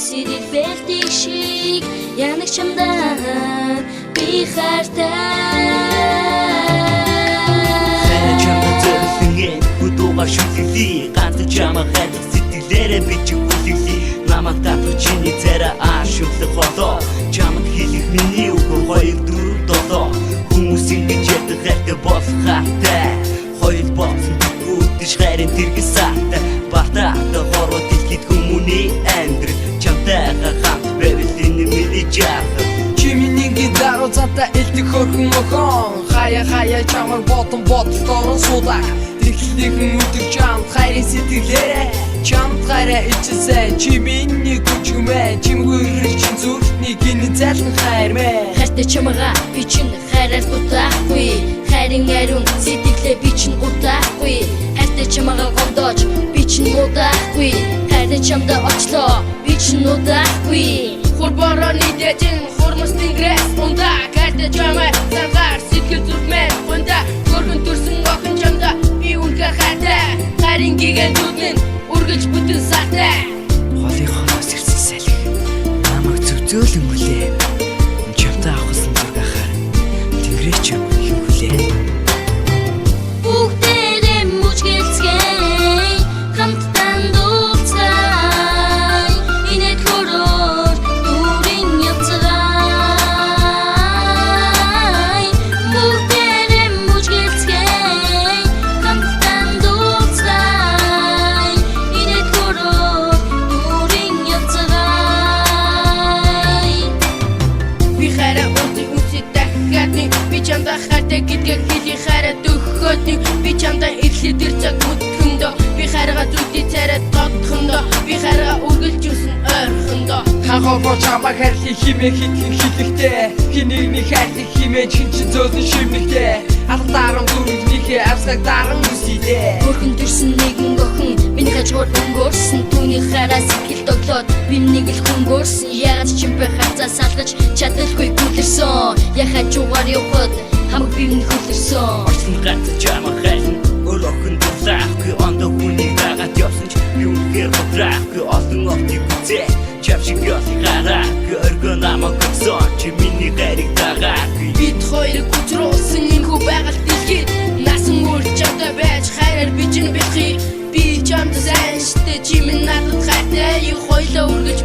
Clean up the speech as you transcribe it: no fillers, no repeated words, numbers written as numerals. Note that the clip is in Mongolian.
сэрэл бэлтик шиг янаг чамдан би хайртай Будугаар шүлэлий ганц чамаа хайрлах сэтгэлээрээ би ч үлэлий намайг татвар чиний царай аашуулах болоо чамд хэлэх миний үг 2 4 7 хүмүүс ингэж яддаг хайртай болох хаатай хоёр болсон үдэж хайрын тэрэг саатай бартаатай хорвоо дэлхийд хүмүүний амьдрал чамтайгаа хамт байвал энэ миний жаах Чиминингийн даруу цаата элдэх хөрхөн охин хаяа чамаг ботон бодлорон судаг Тэхлэхэн өдөр чамд хайрын сэтгэлээрээ чамд хайраа ичсэн чиминний гүчмэ чимгүүрэл чин зүрхний гин зайлхан хайр мэ Хайртай чамгаа би чинь хайраар дутаахгүй хайрын ариун сэтгэлээ би чинь удаахгүй хайртай чамгаа гондож би чинь удаахгүй хайртай чамда очлоо би чинь удаахгүй Хурбороо нийтэжин хурмастын грэс ундаа хайртай чамаа сангаар сэтгэл зүрхмэн ундаа хөргөн төрсөн охин чамда би үнэхээр хайртай хайрын гигэн зүдмэн үргэлж бүтэн сартай Холынхоноос ирсэн салхи намайг зөвзөөлөн хүлээ чамтай авахсан зураг ахаар тэнгэрээ ч юм хүлээ Бүгдээрээ мужгэлцгэй хамтдан дуулцгаая инээд хороор дүүрэн явцгаая Бүгдээрээ мужгэлцгэй хамтдан дуулцгаая инээд хороор дүүрэн явцгаая Би хайраа үсэд дахиад нэг би чамдаа хайртай гэдгийг хэлий хайраа төгөхөд нэг би чамдаа эхлээд ир цаг мөтгөндөө би хайраа зүгтий царайд тодхондоо би хайраа үргэлж юусэн ойрхондоо Хахоо чамаа хайрлах химээ хитгэн хилэгтэй хинэгний хайрлах химээ чин зөөлөн шивнэгтэй алдарам дүрнийхээ авсаг даран үсидээ Хөрхөн төрсөн нэгэн охин миний хажуур өнгөрсөн түүний хараа сэтгэл доглоод би нэг л хөнгөрсөн яаж ч юм бэ хацаа салгаж чадалгүй гүлэрсэн яхаа чугаар явхад хамаг би минь хөлөрсөн Орсон ганц чамаа хайрлан өөр охин дурсахгүй ондоо хүнийг дагаад явсан ч юунхээр бодрахгүй олон охтыг үзээ чам шиг ясны гараагүй өргөн намайг өгсөн чи миний хайрыг дагаагүй бид хоёрыг хүчрүүлсэн энэ хүү байгаль дэлхийд насан мөр чамтай байж хайраар би чинь бихий би чамд сайн штэ чи минь надад хайртай юу хоёлоо үргэлж